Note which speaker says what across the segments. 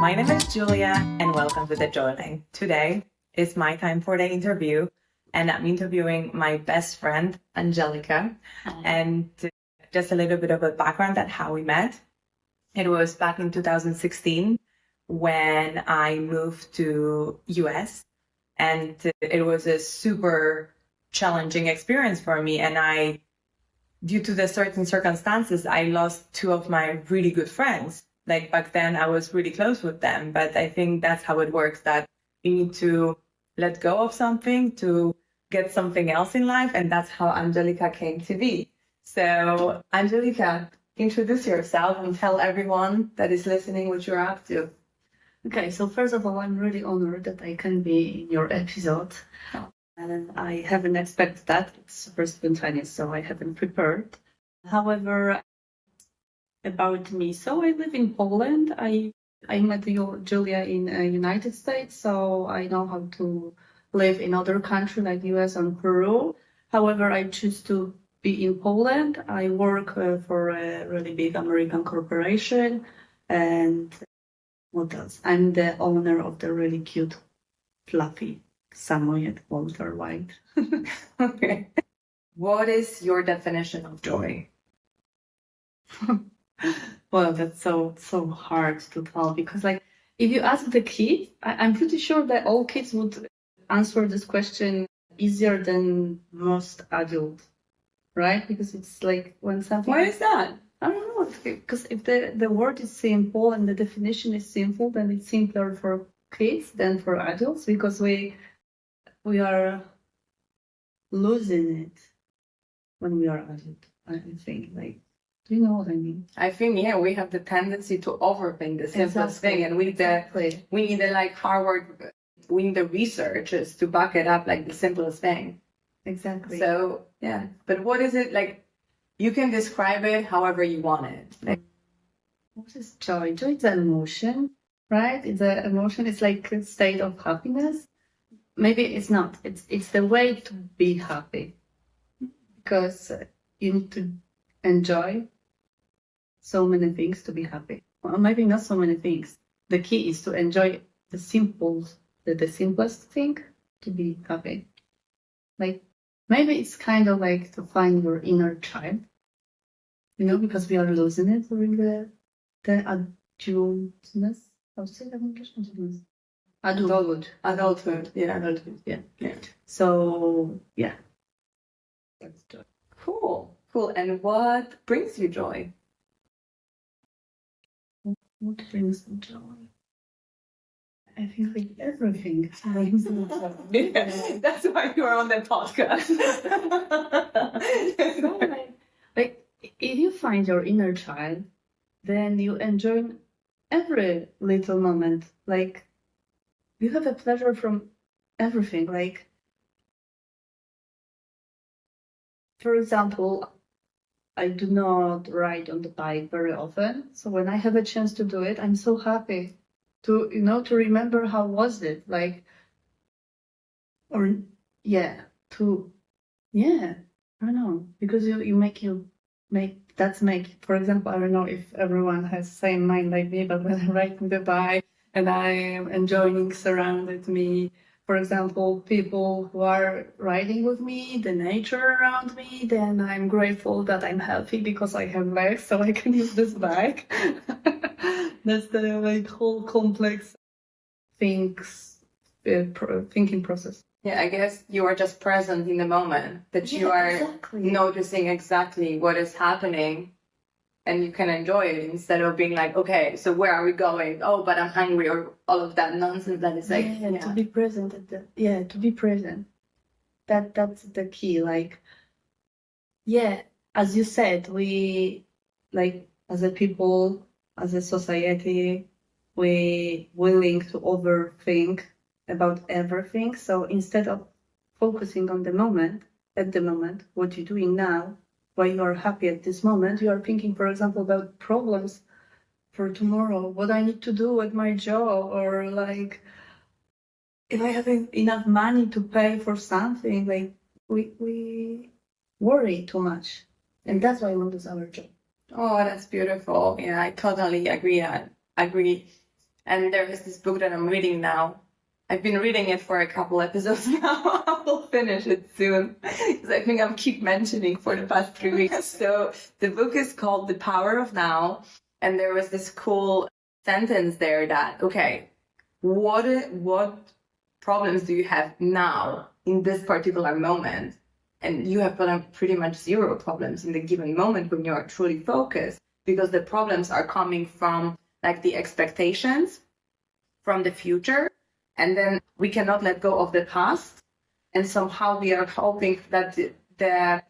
Speaker 1: My name is Julia and welcome to the Journaling. Today is my time for the interview and I'm interviewing my best friend, Angelika. And just a little bit of a background on how we met. It was back in 2016 when I moved to US and it was a super challenging experience for me. And due to the certain circumstances, I lost two of my really good friends. Like back then I was really close with them, but I think that's how it works, that you need to let go of something to get something else in life. And that's how Angelika came to be. So Angelika, introduce yourself and tell everyone that is listening what you're up to.
Speaker 2: Okay, so first of all, I'm really honored that I can be in your episode. And I haven't expected that. It's super spontaneous, so I haven't prepared. However, about me, so I live in Poland. I met you, Julia, in United States, so I know how to live in other countries like US and Peru. However, I choose to be in Poland. I work for a really big American corporation, and what else? I'm the owner of the really cute, fluffy Samoyed Walter White.
Speaker 1: Okay. What is your definition of joy?
Speaker 2: Well, that's so hard to tell because, like, if you ask the kid, I'm pretty sure that all kids would answer this question easier than most adults, right? Because it's like when something.
Speaker 1: Why is that?
Speaker 2: I don't know. Because if the word is simple and the definition is simple, then it's simpler for kids than for adults because we are losing it when we are adult. I think, like, do you know what I mean?
Speaker 1: I think, yeah, we have the tendency to overthink the simplest thing, and we need the like Harvard, we need the researches to back it up, like the simplest thing.
Speaker 2: Exactly.
Speaker 1: So yeah, but what is it like? You can describe it however you want it. Like,
Speaker 2: what is joy? Joy is an emotion, right? It's an emotion. It's like a state of happiness. Maybe it's not. It's the way to be happy, because you need to enjoy so many things to be happy. Well, maybe not so many things. The key is to enjoy the simplest thing to be happy. Like, maybe it's kind of like to find your inner child, because we are losing it during the adultness. How to say that in English?
Speaker 1: Adulthood. Yeah.
Speaker 2: Adulthood. Yeah. So yeah, that's joy.
Speaker 1: Cool. And what brings you joy?
Speaker 2: What brings me joy? I feel like everything brings me joy.
Speaker 1: That's why you are on the podcast.
Speaker 2: Like, if you find your inner child, then you enjoy every little moment. Like, you have a pleasure from everything. Like, for example, I do not ride on the bike very often. So when I have a chance to do it, I'm so happy to remember how was it, like, I don't know, because you make, for example, I don't know if everyone has the same mind like me, but when I'm riding the bike and I'm enjoying surrounded me, for example, people who are riding with me, the nature around me, then I'm grateful that I'm healthy because I have legs so I can use this bike. That's the whole complex thinking process.
Speaker 1: Yeah, I guess you are just present in the moment, that you are noticing exactly what is happening and you can enjoy it instead of being like, okay, so where are we going? Oh, but I'm hungry, or all of that nonsense that is like...
Speaker 2: Yeah. To be present. To be present. That's the key. Like, yeah, as you said, we, like, as a people, as a society, we willing to overthink about everything. So instead of focusing on at the moment, what you're doing now, why you are happy at this moment, you are thinking, for example, about problems for tomorrow, what I need to do at my job, or like if I have enough money to pay for something. Like, we worry too much, and that's why we lose our job.
Speaker 1: Oh, that's beautiful. Yeah, I totally agree. And there is this book that I'm reading now. I've been reading it for a couple episodes now. I will finish it soon because I think I keep mentioning for the past 3 weeks. So the book is called The Power of Now. And there was this cool sentence there that, okay, what problems do you have now in this particular moment? And you have pretty much zero problems in the given moment when you are truly focused, because the problems are coming from like the expectations from the future. And then we cannot let go of the past. And somehow we are hoping that the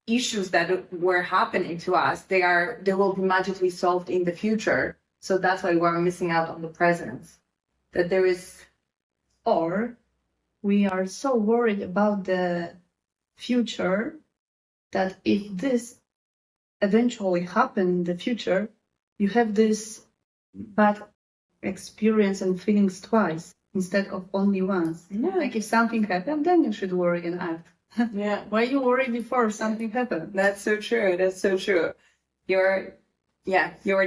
Speaker 1: issues that were happening to us, they will be magically solved in the future. So that's why we're missing out on the present. That there is,
Speaker 2: Or we are so worried about the future that if this eventually happen in the future, you have this bad experience and feelings twice instead of only once.
Speaker 1: Yeah.
Speaker 2: Like if something happened, then you should worry and act.
Speaker 1: yeah,
Speaker 2: Why you worry before something happened?
Speaker 1: that's so true. That's so true. You're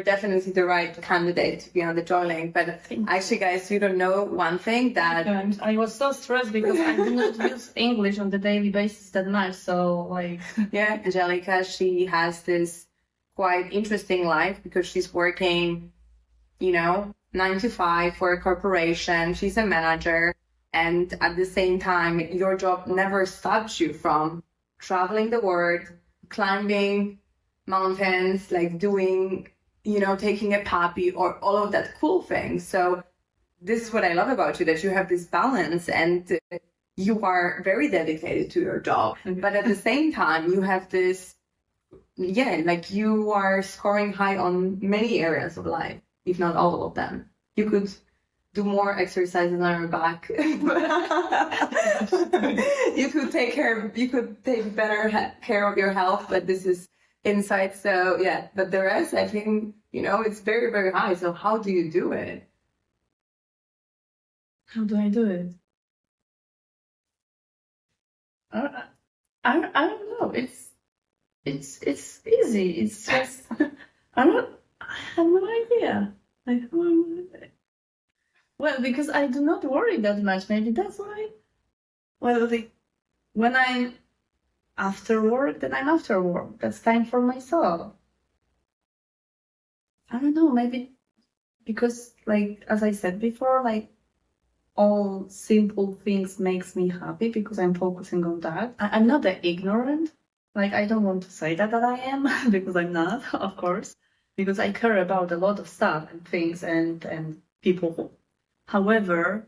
Speaker 1: definitely the right candidate to be on the journaling. But actually, guys, you don't know one thing that
Speaker 2: And I was so stressed because I do not use English on the daily basis that much. So like,
Speaker 1: yeah, Angelika, she has this quite interesting life because she's working, 9 to 5 for a corporation. She's a manager. And at the same time, your job never stops you from traveling the world, climbing mountains, like doing, taking a puppy or all of that cool things. So this is what I love about you, that you have this balance and you are very dedicated to your job. But at the same time, you have this, like you are scoring high on many areas of life, if not all of them. You could do more exercises on your back. you could take better care of your health, but this is inside. So yeah, but the rest, I think, it's very, very high. So how do you do it?
Speaker 2: how do I do it? I don't know. It's easy. It's just I have no idea. I have no idea. Well, because I do not worry that much. Maybe that's why. Well, when I'm after work, then I'm after work. That's time for myself. I don't know. Maybe because, like, as I said before, like all simple things makes me happy because I'm focusing on that. I'm not that ignorant. Like, I don't want to say that I am because I'm not, of course, because I care about a lot of stuff and things and people. However,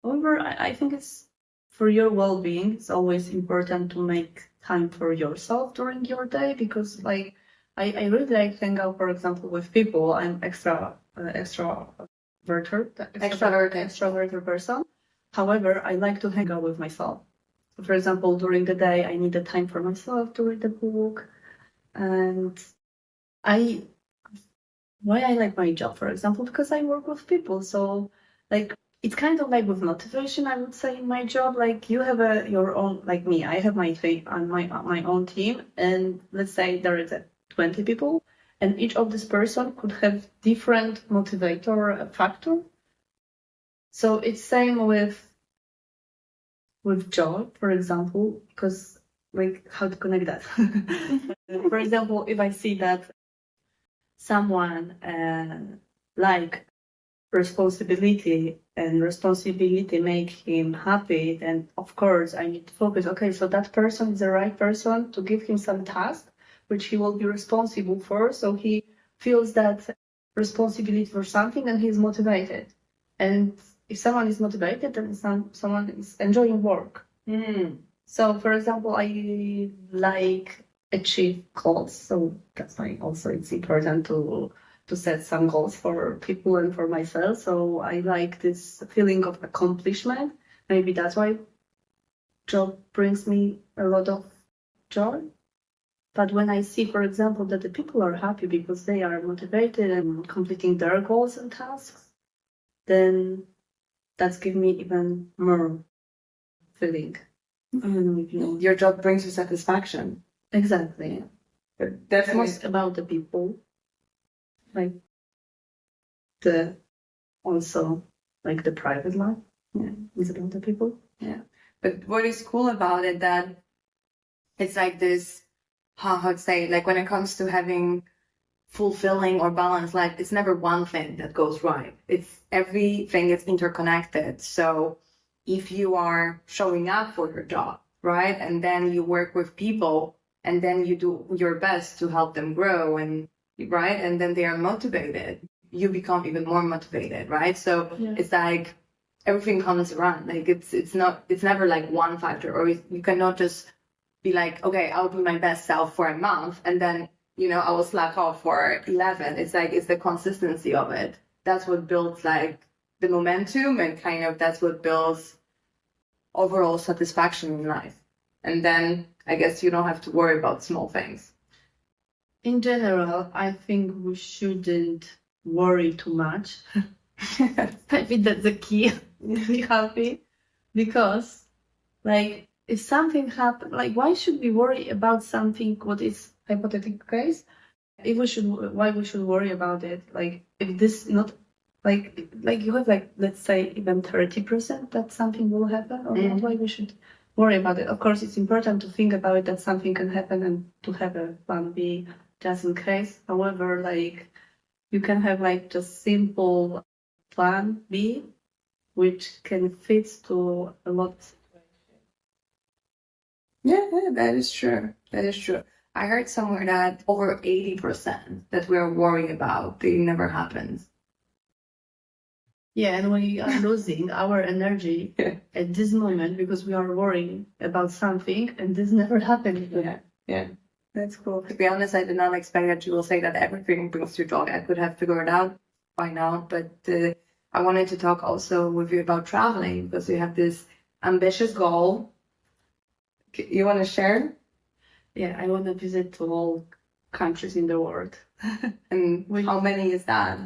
Speaker 2: I think it's for your well-being. It's always important to make time for yourself during your day because, like, I really like hang out, for example, with people. I'm extroverted person. However, I like to hang out with myself. For example, during the day, I need the time for myself to read a book. And why I like my job, for example, because I work with people. So, like, it's kind of like with motivation, I would say, in my job. Like, you have your own, like me, I have my team, my own team. And let's say there is 20 people. And each of this person could have different motivator factor. So it's same with job, for example, because like how to connect that. For example, if I see that someone like responsibility and responsibility make him happy, then of course I need to focus. Okay, so that person is the right person to give him some task which he will be responsible for. So he feels that responsibility for something and he's motivated. And if someone is motivated, then someone is enjoying work. So, for example, I like achieve goals. So that's why also it's important to set some goals for people and for myself. So I like this feeling of accomplishment. Maybe that's why job brings me a lot of joy. But when I see, for example, that the people are happy because they are motivated and completing their goals and tasks, then that's gives me even more feeling. I don't know if you know.
Speaker 1: Your job brings you satisfaction.
Speaker 2: Exactly.
Speaker 1: But that's
Speaker 2: Most about the people. Like, the also like the private life. Yeah, with other people.
Speaker 1: Yeah. But what is cool about it that it's like this, how to say, like when it comes to having fulfilling or balanced life, it's never one thing that goes right. It's everything is interconnected. So if you are showing up for your job, right, and then you work with people and then you do your best to help them grow and right, and then they are motivated, you become even more motivated, right? So it's like everything comes around. Like it's never like one factor, or you cannot just be like, okay, I'll be my best self for a month and then, I will slack off for 11. It's like, it's the consistency of it. That's what builds like the momentum, and kind of that's what builds overall satisfaction in life. And then I guess you don't have to worry about small things.
Speaker 2: In general, I think we shouldn't worry too much. I think that's the key to be happy, because like if something happens, like why should we worry about something what is hypothetical case? Why we should worry about it? Like if this not like you have like, let's say even 30% that something will happen, or not, why we should worry about it? Of course, it's important to think about it that something can happen and to have a plan B just in case. However, like you can have like just simple plan B, which can fit to a lot.
Speaker 1: Yeah, that is true. That is true. I heard somewhere that over 80% that we're worried about, it never happens.
Speaker 2: Yeah, and we are losing our energy at this moment because we are worrying about something, and this never happened.
Speaker 1: Yeah. That's cool. To be honest, I did not expect that you will say that everything brings you joy. I could have figured it out by now, but I wanted to talk also with you about traveling, because you have this ambitious goal. You want to share?
Speaker 2: Yeah, I want to visit to all countries in the world.
Speaker 1: And how many is that?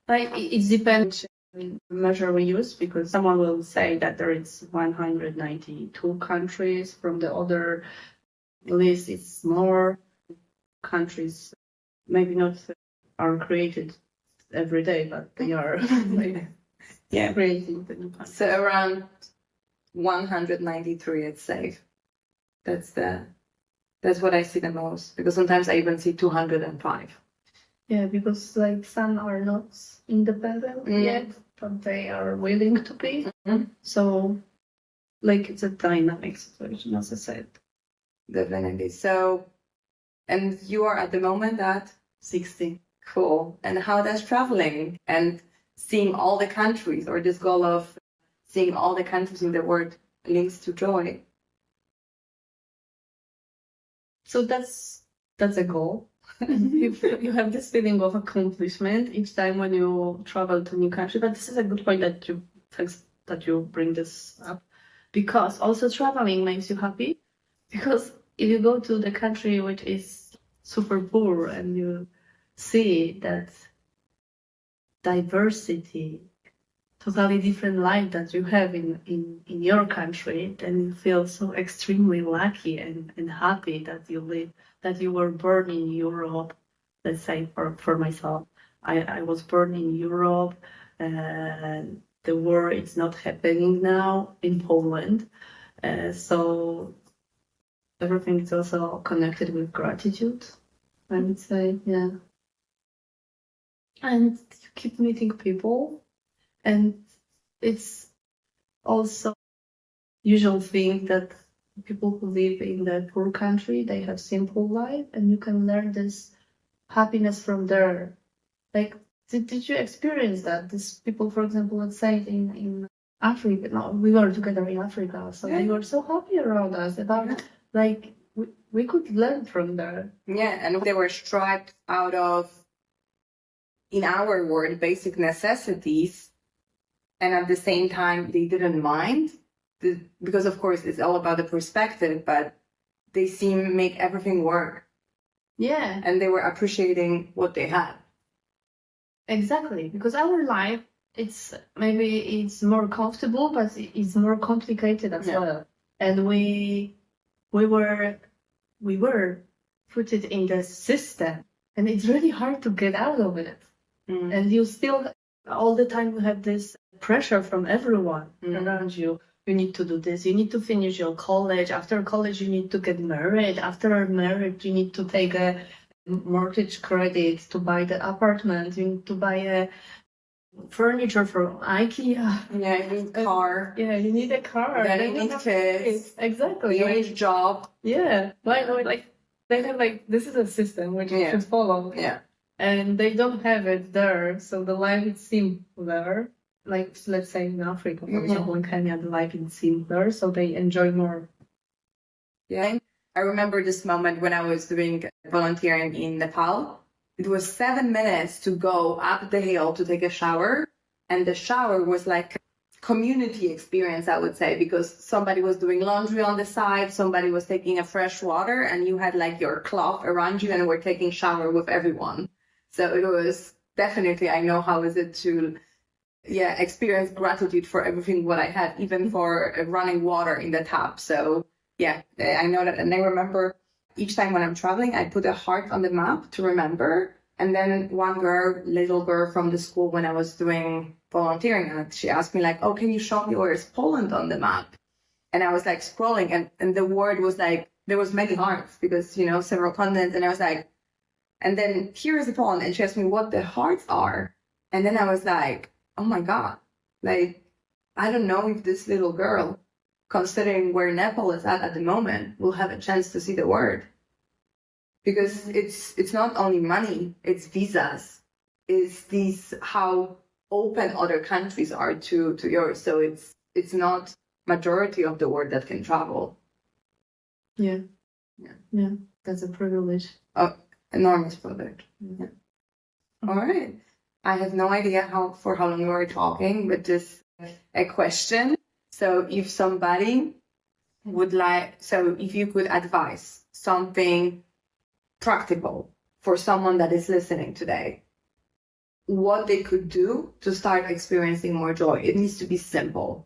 Speaker 2: Like it depends on the measure we use, because someone will say that there is 192 countries. From the other list, it's more countries. Maybe not are created every day, but they are creating the new countries.
Speaker 1: So around 193, it's safe. That's what I see the most, because sometimes I even see 205.
Speaker 2: Yeah, because like some are not independent yet, but they are willing to be. So like it's a dynamic situation, as I said.
Speaker 1: Definitely. So, and you are at the moment at
Speaker 2: 60.
Speaker 1: Cool. And how does traveling and seeing all the countries, or this goal of seeing all the countries in the world, links to joy?
Speaker 2: So that's a goal. You have this feeling of accomplishment each time when you travel to a new country. But this is a good point that you bring this up, because also traveling makes you happy. Because if you go to the country which is super poor and you see that diversity, totally different life that you have in your country, then you feel so extremely lucky and happy that you were born in Europe. Let's say for myself, I was born in Europe, and the war is not happening now in Poland. So everything is also connected with gratitude, I would say, yeah. And you keep meeting people. And it's also usual thing that people who live in the poor country, they have simple life, and you can learn this happiness from there. Like, did you experience that? These people, for example, let's say in Africa, no, we were together in Africa, so they were so happy around us about, like, we could learn from there.
Speaker 1: Yeah, and they were stripped out of, in our word, basic necessities. And at the same time, they didn't mind, because of course it's all about the perspective, but they make everything work.
Speaker 2: Yeah.
Speaker 1: And they were appreciating what they had.
Speaker 2: Exactly, because our life, it's more comfortable, but it's more complicated as well. And we were put it in the system, and it's really hard to get out of it. And you still, all the time, you have this pressure from everyone around you. You need to do this. You need to finish your college. After college, you need to get married. After marriage, you need to take a mortgage credit to buy the apartment. You need to buy a furniture from IKEA.
Speaker 1: Yeah, you need a car.
Speaker 2: Yeah, you need a car.
Speaker 1: Then you need kids.
Speaker 2: Exactly.
Speaker 1: You need a job.
Speaker 2: Yeah. Like they have like, this is a system which you should follow.
Speaker 1: Yeah.
Speaker 2: And they don't have it there, so the life is simpler. Like, let's say in Africa, for example, in Kenya, the life is simpler, so they enjoy more.
Speaker 1: Yeah. I remember this moment when I was doing volunteering in Nepal. It was 7 minutes to go up the hill to take a shower. And the shower was like a community experience, I would say, because somebody was doing laundry on the side, somebody was taking a fresh water, and you had like your cloth around you and were taking shower with everyone. So it was definitely, I know how is it to experience gratitude for everything what I had, even for running water in the tap. So yeah, I know that. And I remember each time when I'm traveling, I put a heart on the map to remember. And then one girl, little girl from the school when I was doing volunteering, she asked me like, oh, can you show me where is Poland on the map? And I was like scrolling and the word was like, there was many hearts because, you know, several continents. And I was like, and then here is the Poland. And she asked me what the hearts are. And then I was like, oh my God, like, I don't know if this little girl, considering where Nepal is at the moment, will have a chance to see the word. Because it's not only money, it's visas. It's these how open other countries are to yours. So it's not majority of the world that can travel.
Speaker 2: Yeah. That's a privilege.
Speaker 1: Oh, enormous privilege. Yeah. All right. I have no idea for how long we were talking, but just a question. So if somebody would if you could advise something practical for someone that is listening today, what they could do to start experiencing more joy. It needs to be simple.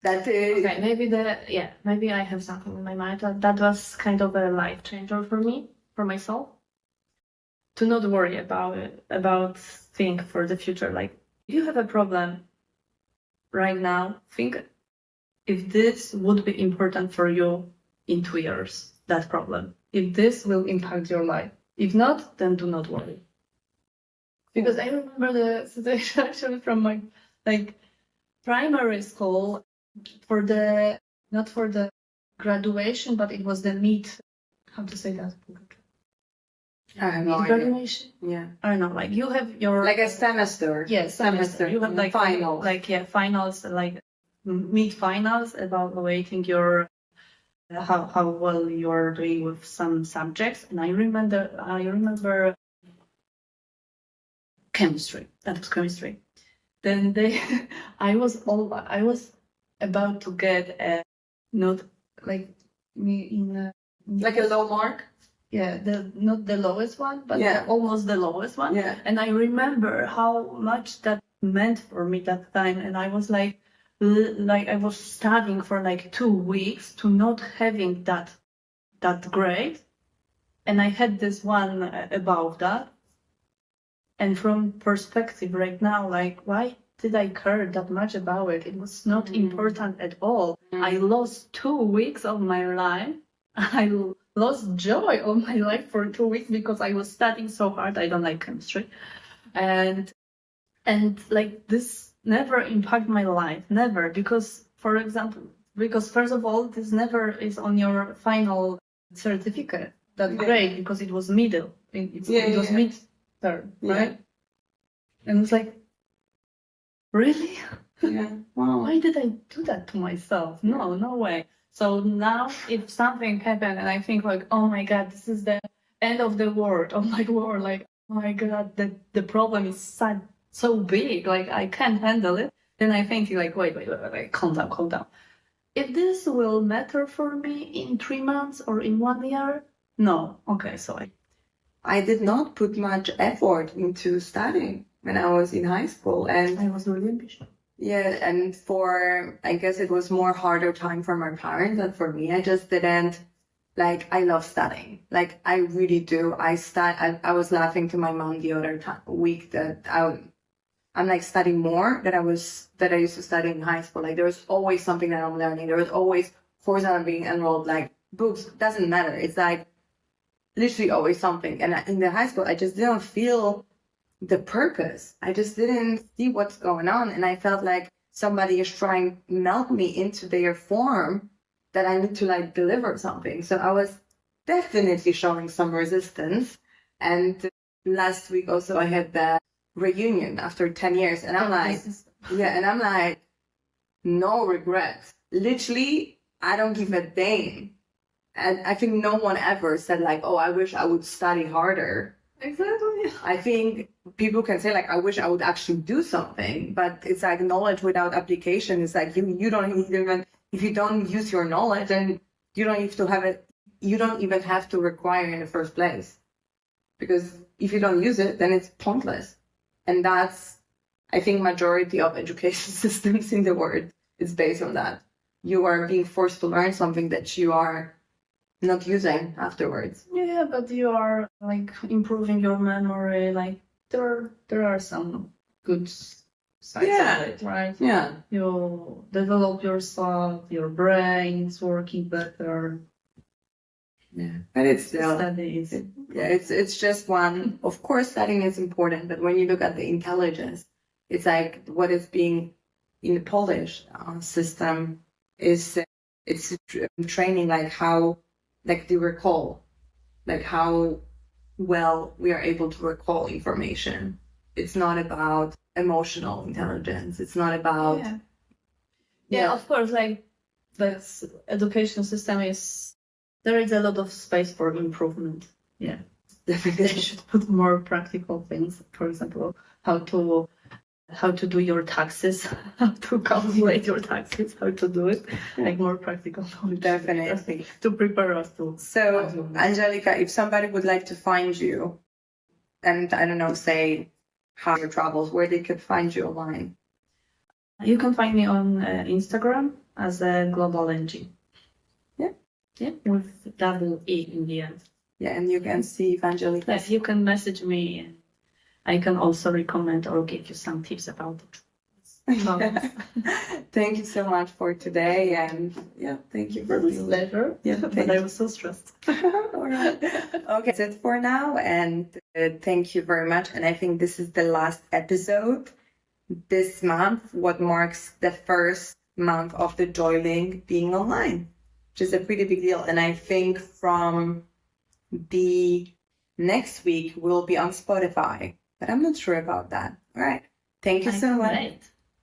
Speaker 1: That is...
Speaker 2: Okay, maybe I have something in my mind that was kind of a life changer for me, for myself. To not worry about think for the future. Like, if you have a problem right now, think if this would be important for you in 2 years, that problem. If this will impact your life. If not, then do not worry. Because I remember the situation actually from my primary school not for the graduation, but it was the how to say that?
Speaker 1: I have no idea.
Speaker 2: Graduation?
Speaker 1: Yeah.
Speaker 2: I don't know, like you have your...
Speaker 1: Like a semester.
Speaker 2: Yes, semester. You have like
Speaker 1: finals.
Speaker 2: Finals, like mid-finals, evaluating your how well you're doing with some subjects. And I remember chemistry. That was chemistry. Then I was about to get a not like me in
Speaker 1: like a low mark.
Speaker 2: Yeah, not the lowest one, but almost the lowest one.
Speaker 1: Yeah.
Speaker 2: And I remember how much that meant for me that time. And I was like I was studying for like 2 weeks to not having that grade. And I had this one above that. And from perspective right now, like, why did I care that much about it? It was not important at all. I lost 2 weeks of my life. I lost joy of my life for 2 weeks because I was studying so hard. I don't like chemistry. And like this never impact my life, never. Because first of all, this never is on your final certificate, that grade, because it was middle. It was mid-term, right? And it's like, really?
Speaker 1: Yeah. Wow.
Speaker 2: Why did I do that to myself? No way. So now if something happened and I think like, oh my God, this is the end of the world, of my world, like, oh my God, the problem is so big, like I can't handle it, then I think like, wait, calm down. If this will matter for me in 3 months or in 1 year, no. Okay, so
Speaker 1: I did not put much effort into studying when I was in high school, and
Speaker 2: I was really ambitious.
Speaker 1: Yeah, and I guess it was more harder time for my parents than for me. I just didn't Like, I love studying. Like, I really do. I was laughing to my mom the other week that I'm like studying more than I used to study in high school. Like, there was always something that I'm learning. There was always course that I'm being enrolled, like books, doesn't matter. It's like literally always something. And in the high school, I just didn't feel the purpose. I just didn't see what's going on. And I felt like somebody is trying to melt me into their form, that I need to like deliver something. So I was definitely showing some resistance. And last week also I had the reunion after 10 years. And I'm like, no regrets. Literally, I don't give a damn. And I think no one ever said like, oh, I wish I would study harder.
Speaker 2: Exactly.
Speaker 1: I think people can say like, I wish I would actually do something, but it's like knowledge without application. It's like you don't even, if you don't use your knowledge, then you don't have to have it. You don't even have to require in the first place, because if you don't use it, then it's pointless. And that's, I think, majority of education systems in the world is based on that. You are being forced to learn something that you are not using afterwards.
Speaker 2: Yeah, but you are like improving your memory. Like there are some good sides of it, right?
Speaker 1: Yeah.
Speaker 2: You develop yourself, your brain is working better.
Speaker 1: Yeah, but it's still,
Speaker 2: studies.
Speaker 1: It's just one. Of course, studying is important, but when you look at the intelligence, it's like what is being in the Polish system is it's training like how, like the recall, like how well we are able to recall information. It's not about emotional intelligence. It's not about
Speaker 2: yeah. Of course, like the education system is, there is a lot of space for improvement. Yeah,
Speaker 1: definitely.
Speaker 2: They should put more practical things. For example, how to do your taxes, how to calculate your taxes, how to do it, like more practical knowledge.
Speaker 1: Definitely.
Speaker 2: To prepare us to.
Speaker 1: So, Angelika, if somebody would like to find you, and I don't know, say how your travels, where they could find you online.
Speaker 2: You can find me on Instagram as a Global NG. Yeah, with double E in the end.
Speaker 1: Yeah, and you can see Angelika.
Speaker 2: Yes, you can message me. I can also recommend or give you some tips about it.
Speaker 1: Thank you so much for today, and thank you for being
Speaker 2: pleasure.
Speaker 1: Yeah,
Speaker 2: but I was so stressed.
Speaker 1: All right. Okay, that's it for now, and thank you very much. And I think this is the last episode this month, what marks the first month of the Joining being online, which is a pretty big deal. And I think from the next week we'll be on Spotify, but I'm not sure about that. All right. Thank you so much.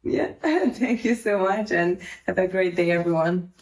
Speaker 1: Yeah. Thank you so much, and have a great day, everyone.